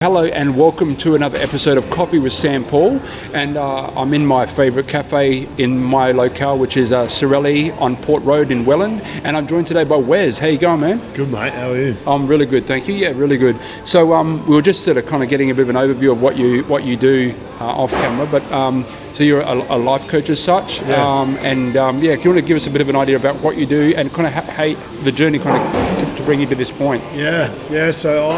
Hello and welcome to another episode of Coffee with SamPaul, and I'm in my favourite cafe in my locale, which is Sorelli on Port Road in Welland, and I'm joined today by Wez. How you going, man? Good, mate. How are you? I'm really good, thank you. Yeah, really good. So we were just sort of kind of getting a bit of an overview of what you do off camera, but so you're a life coach as such, Yeah. if you want to give us a bit of an idea about what you do and kind of how the journey kind of to bring you to this point. Yeah. So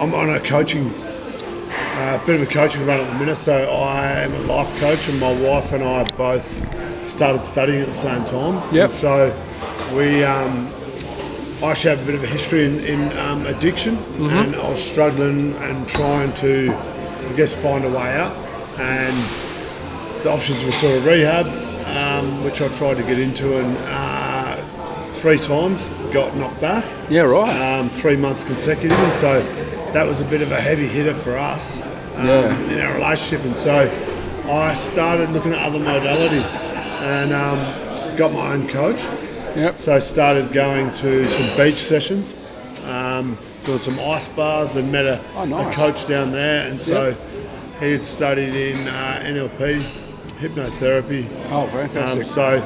I'm on a coaching, bit of a coaching run at the minute. So I am a life coach, and my wife and I both started studying at the same time. Yep. And so we I actually have a bit of a history in addiction, and I was struggling and trying to, I guess, find a way out. And the options were sort of rehab, which I tried to get into, and 3 times got knocked back. Yeah, right. 3 months consecutive, and so that was a bit of a heavy hitter for us in our relationship. And so I started looking at other modalities and got my own coach. Yep. So I started going to some beach sessions, doing some ice baths, and met a coach down there. And so he had studied in NLP, hypnotherapy. Oh, fantastic. So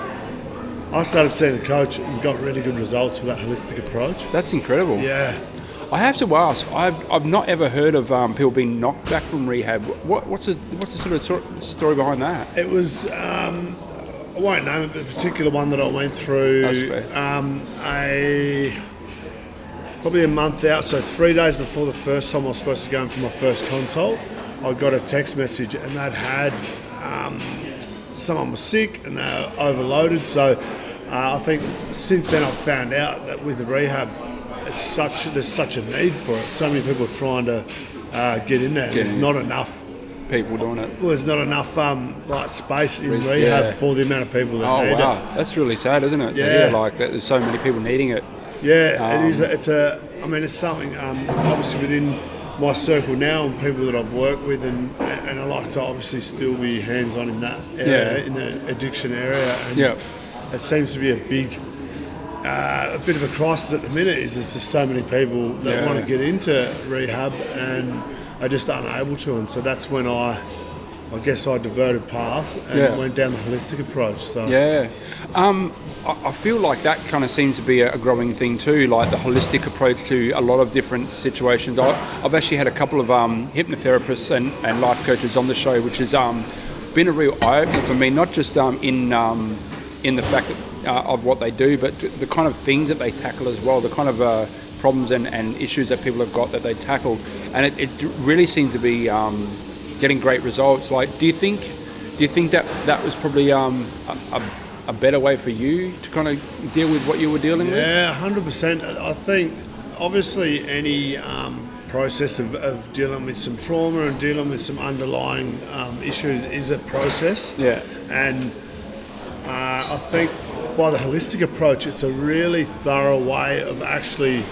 I started seeing a coach and got really good results with that holistic approach. That's incredible. Yeah. I have to ask, I've not ever heard of people being knocked back from rehab. What's the sort of story behind that? It was, I won't name it, but a particular one that I went through, That's fair. Probably a month out, so 3 days before the first time I was supposed to go in for my first consult, I got a text message, and they'd had, someone was sick and they were overloaded. So I think since then I've found out that with the rehab, there's such a need for it. So many people are trying to get in there. There's not enough People doing it. Well, there's not enough space in rehab for the amount of people that need it. That's really sad, isn't it? Yeah. To hear like that. There's so many people needing it. Yeah, it is. It's something obviously within my circle now and people that I've worked with, and I like to obviously still be hands-on in that area, in the addiction area. And it seems to be a bit of a crisis at the minute. Is there's just so many people that want to get into rehab and are just unable to, and so that's when I guess I diverted paths and went down the holistic approach. So I feel like that kind of seems to be a growing thing too, like the holistic approach to a lot of different situations. I've actually had a couple of hypnotherapists and life coaches on the show, which has been a real eye-opener for me, not just in the fact of what they do, but the kind of things that they tackle as well, the kind of problems and issues that people have got that they tackle. And it really seems to be getting great results. Like, do you think that was probably a better way for you to kind of deal with what you were dealing with? Yeah, 100%. I think obviously any process of dealing with some trauma and dealing with some underlying issues is a process. Yeah. And I think by the holistic approach, it's a really thorough way of actually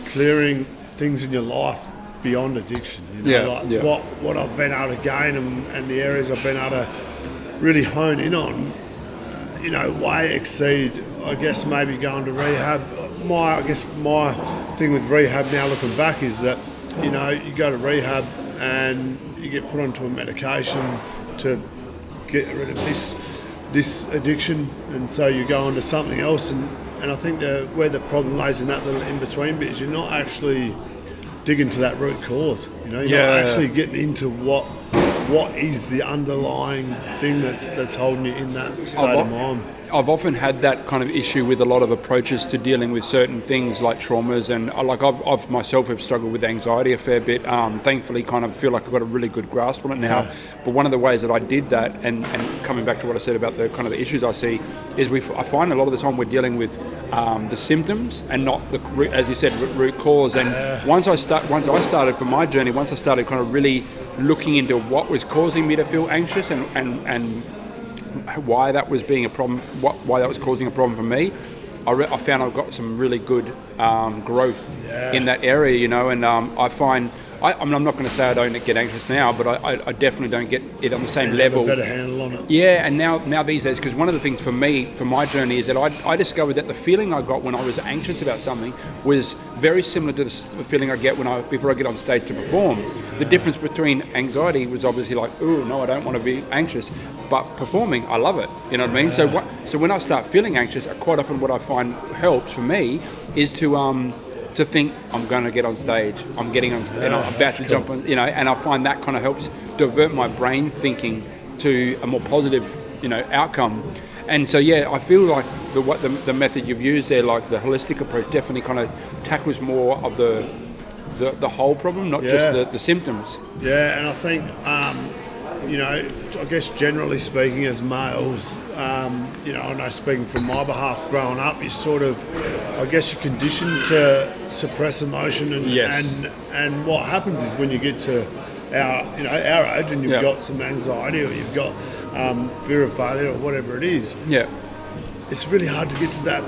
clearing things in your life beyond addiction. What I've been able to gain and the areas I've been able to really hone in on, way exceed, I guess, maybe going to rehab. My thing with rehab now, looking back, is that, you go to rehab and you get put onto a medication to get rid of this addiction, and so you go on to something else, and I think where the problem lies in that little in-between bit is you're not actually digging to that root cause. You're not actually getting into what is the underlying thing that's holding you in that state of mind. I've often had that kind of issue with a lot of approaches to dealing with certain things like traumas, and I've myself have struggled with anxiety a fair bit. Thankfully, kind of feel like I've got a really good grasp on it now. Yeah. But one of the ways that I did that, and coming back to what I said about the kind of the issues I see, is I find a lot of the time we're dealing with the symptoms and not the, as you said, root cause. And once I started for my journey, once I started kind of really looking into what was causing me to feel anxious and why that was being a problem, why that was causing a problem for me, I found I've got some really good growth in that area, and I find I mean, I'm not going to say I don't get anxious now, but I definitely don't get it on the same You level. have a better handle on it. Yeah, and now these days, because one of the things for me, for my journey, is that I discovered that the feeling I got when I was anxious about something was very similar to the feeling I get before I get on stage to perform. The difference between anxiety was obviously like, oh no, I don't want to be anxious, but performing, I love it. You know what I mean? So when I start feeling anxious, quite often what I find helps for me is to think I'm going to get on stage, I'm getting on stage, and I'm about to jump on, and I find that kind of helps divert my brain thinking to a more positive, outcome. And so, I feel like the method you've used there, like the holistic approach, definitely kind of tackles more of the whole problem, not just the symptoms. Yeah, and I think, I guess generally speaking as males, I know speaking from my behalf, growing up, you sort of, I guess you're conditioned to suppress emotion, and what happens is when you get to our age and you've got some anxiety or you've got fear of failure or whatever it is, it's really hard to get to that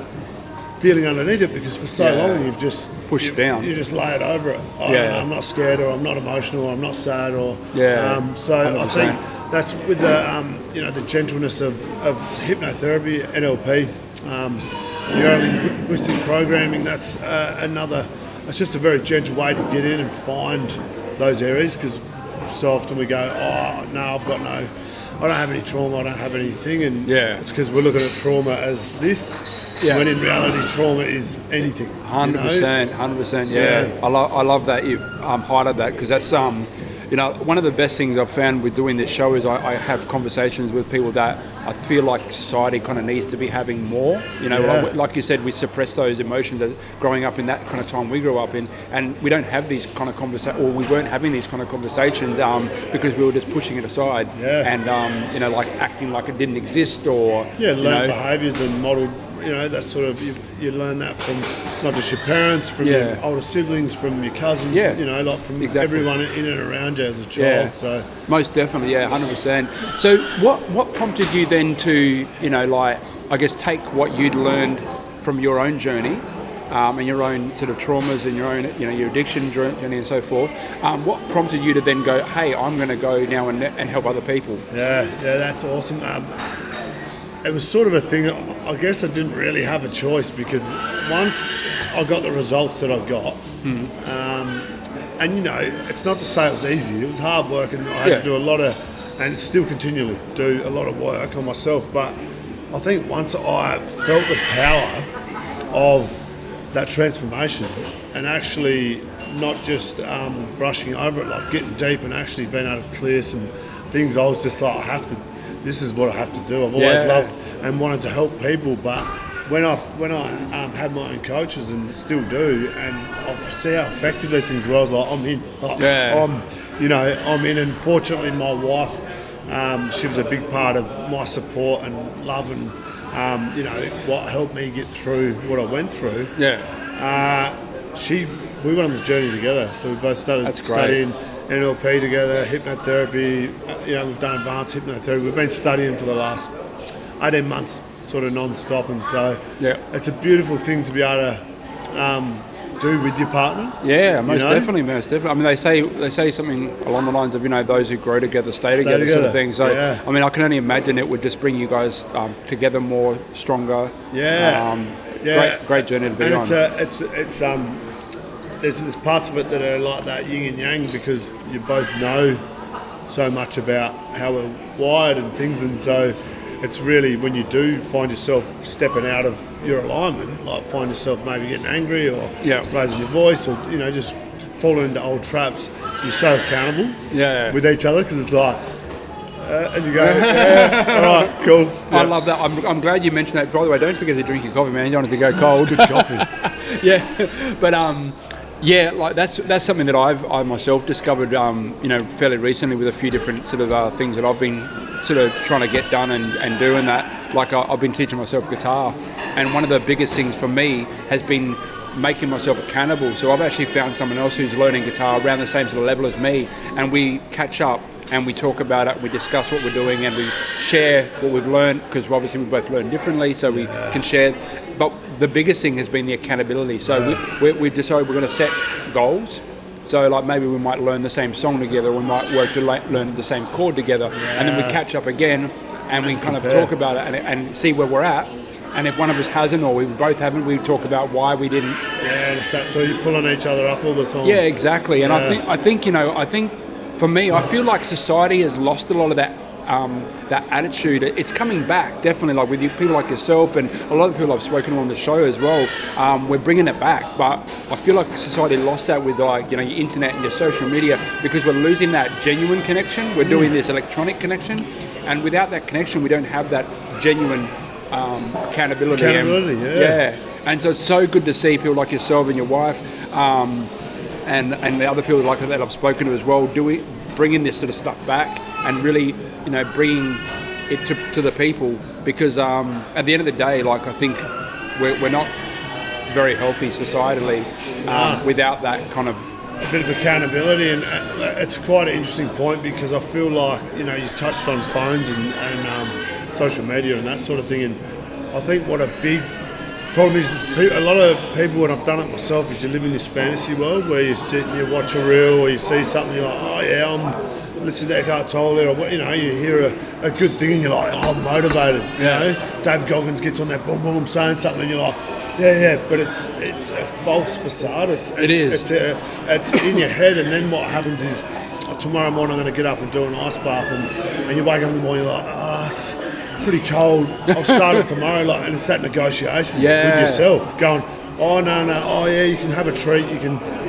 feeling underneath it, because for so long you've just pushed it down. You just lay it over it. I'm not scared, or I'm not emotional, or I'm not sad, or so 100%. I think that's with the gentleness of hypnotherapy, NLP, neuro-linguistic programming. That's That's just a very gentle way to get in and find those areas, because so often we go, I don't have any trauma, I don't have anything, and it's because we're looking at trauma as this. When in reality, trauma is anything. 100%. Yeah. I love that you highlighted that, because that's one of the best things I've found with doing this show is I have conversations with people that I feel like society kind of needs to be having more. Like you said, we suppress those emotions as growing up in that kind of time we grew up in, and we don't have these kind of conversations, or we weren't having these kind of conversations because we were just pushing it aside and like acting like it didn't exist, or learned behaviours and modelled. That's sort of you learn that from not just your parents, from your older siblings, from your cousins, like from everyone in and around you as a child. So most definitely, 100%. So what prompted you then to I guess take what you'd learned from your own journey and your own sort of traumas and your own your addiction journey and so forth? What prompted you to then go, hey, I'm going to go now and help other people? Yeah, that's awesome. It was sort of a thing, I guess I didn't really have a choice, because once I got the results that I got, and it's not to say it was easy, it was hard work, and I had to do a lot of, and still continually do a lot of work on myself, but I think once I felt the power of that transformation, and actually not just brushing over it, like getting deep and actually being able to clear some things, I was just like, this is what I have to do. I've always loved and wanted to help people, but when I had my own coaches, and still do, and I see how effective these things were, I was like, I'm in. I'm in, and fortunately my wife, she was a big part of my support and love, and what helped me get through what I went through. We went on this journey together, so we both started studying NLP together, hypnotherapy. We've done advanced hypnotherapy. We've been studying for the last 18 months, sort of non-stop, and so it's a beautiful thing to be able to do with your partner. Yeah, most definitely. I mean, they say something along the lines of those who grow together stay together, sort of thing. So I mean, I can only imagine it would just bring you guys together more, stronger. Great journey to be on. There's parts of it that are like that yin and yang, because you both know so much about how we're wired and things, and so it's really when you do find yourself stepping out of your alignment, like find yourself maybe getting angry or raising your voice, or just falling into old traps, you're so accountable with each other, because it's like and you go, all right, cool. I love that. I'm glad you mentioned that. By the way, don't forget to drink your coffee, man. You don't have to go cold. It's good coffee. But like that's something that I myself discovered, fairly recently, with a few different sort of things that I've been sort of trying to get done and doing that. Like I've been teaching myself guitar, and one of the biggest things for me has been making myself accountable. So I've actually found someone else who's learning guitar around the same sort of level as me, and we catch up and we talk about it, we discuss what we're doing, and we share what we've learned, because obviously we both learn differently, so we can share. But the biggest thing has been the accountability. So we decided we're going to set goals. So like maybe we might learn the same song together, we might work to learn the same chord together, and then we catch up again, and we kind of talk about it and see where we're at. And if one of us hasn't, or we both haven't, we talk about why we didn't. Yeah, it's that. So you're pulling each other up all the time. Yeah, exactly. And I think for me, I feel like society has lost a lot of that attitude. It's coming back, definitely. Like with people like yourself and a lot of people I've spoken to on the show as well. We're bringing it back, but I feel like society lost that with like your internet and your social media, because we're losing that genuine connection. We're doing this electronic connection, and without that connection, we don't have that genuine accountability. Yeah. And so it's so good to see people like yourself and your wife, and the other people like that I've spoken to as well, bringing this sort of stuff back and really, bringing it to the people, because at the end of the day, like I think we're not very healthy societally without that kind of a bit of accountability. And it's quite an interesting point, because I feel like you touched on phones and social media and that sort of thing, and I think what a big problem is a lot of people, and I've done it myself, is you live in this fantasy world where you sit and you watch a reel or you see something, you're like, oh yeah, I'm listening to Eckhart Tolle, or you hear a good thing and you're like, oh, I'm motivated. Dave Goggins gets on that boom boom saying something and you're like, yeah, but it's a false facade. It's in your head, and then what happens is tomorrow morning I'm going to get up and do an ice bath, and you wake up in the morning, you're like, it's pretty cold, I'll start it tomorrow, and it's that negotiation with yourself, going, oh no, oh yeah, you can have a treat,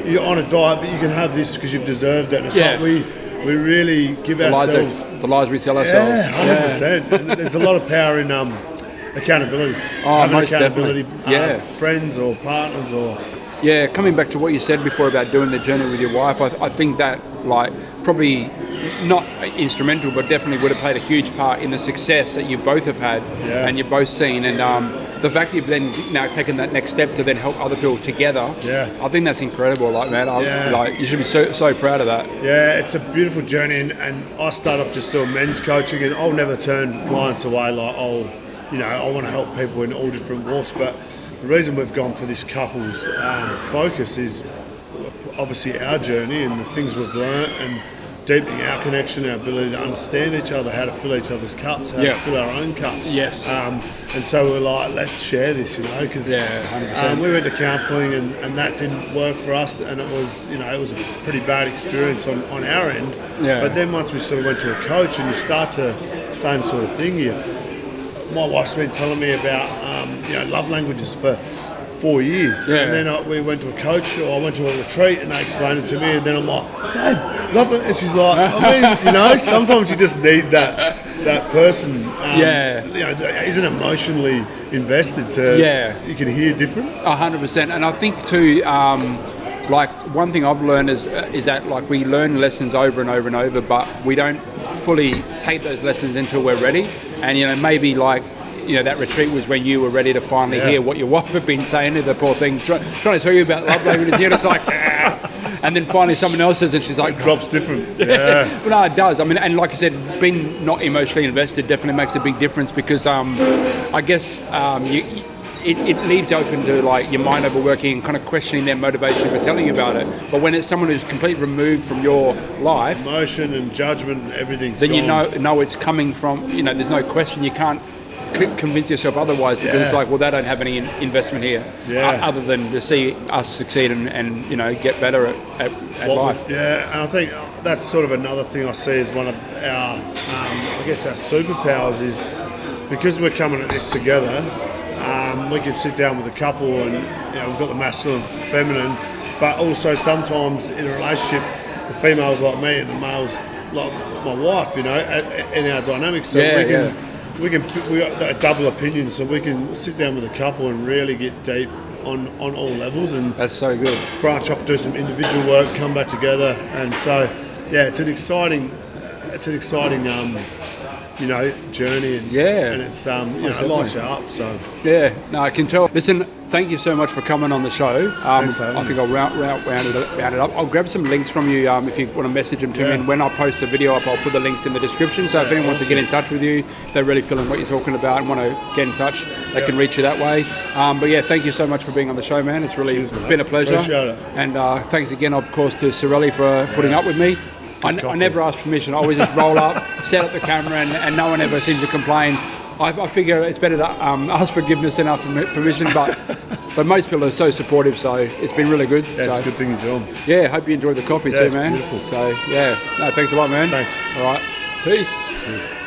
you're on a diet, but you can have this because you've deserved it. And it's like we really give ourselves the lies we tell ourselves. Yeah, 100%. And there's a lot of power in accountability. Having most accountability, definitely. Friends or partners or. Yeah, coming back to what you said before about doing the journey with your wife, I think that probably not instrumental, but definitely would have played a huge part in the success that you both have had and you've both seen. And the fact that you've then now taken that next step to then help other people together, I think that's incredible. You should be so proud of that. Yeah, it's a beautiful journey, and I start off just doing men's coaching, and I'll never turn clients away. I want to help people in all different walks, but the reason we've gone for this couples focus is obviously our journey and the things we've learnt, and deepening our connection, our ability to understand each other, how to fill each other's cups, how to fill our own cups. Yes. And so we're like, let's share this, because we went to counselling and that didn't work for us, and it was a pretty bad experience on our end. Yeah. But then once we sort of went to a coach, and you start to same sort of thing. My wife's been telling me about love languages for 4 years, and then we went to a coach, or I went to a retreat, and they explained it to me, and then I'm like, babe, love it, and she's like, sometimes you just need that person, isn't emotionally invested to, you can hear different. 100%, and I think too, one thing I've learned is that we learn lessons over and over and over, but we don't fully take those lessons until we're ready, and maybe that retreat was when you were ready to finally hear what your wife had been saying to the poor thing, trying to tell you about love languages, and it's like, and then finally someone else says, and she's like, drops different. But no, it does. I mean, and like I said, being not emotionally invested definitely makes a big difference, because I guess it leaves open to your mind overworking and kind of questioning their motivation for telling you about it. But when it's someone who's completely removed from your life, emotion and judgment and everything's then gone. you know it's coming from, there's no question. You can't convince yourself otherwise, because it's like, well, they don't have any investment here other than to see us succeed and get better at life. And I think that's sort of another thing I see as one of our our superpowers, is because we're coming at this together, we can sit down with a couple and we've got the masculine and feminine, but also sometimes in a relationship the female's like me and the male's like my wife, in our dynamics, so we got a double opinion, so we can sit down with a couple and really get deep on all levels, and that's so good. Branch off, do some individual work, come back together, and so it's an exciting journey, and it's it lights you up. So no, I can tell. Listen, thank you so much for coming on the show. Thanks for having I think I'll round it up. I'll grab some links from you if you want to message them to me. And when I post the video up, I'll put the links in the description. So if anyone wants to get in touch with you, if they're really feeling what you're talking about and want to get in touch, they can reach you that way. But yeah, thank you so much for being on the show, man. It's really been a pleasure. Appreciate it. And thanks again, of course, to Sorelli for putting up with me. I never ask permission. I always just roll up, set up the camera, and no one ever seems to complain. I figure it's better to ask forgiveness than ask permission, but most people are so supportive, so it's been really good. Yeah, it's a good thing you're doing. Yeah, hope you enjoyed the coffee too, man. Beautiful. So yeah, no, thanks a lot, man. Thanks. All right, peace. Cheers.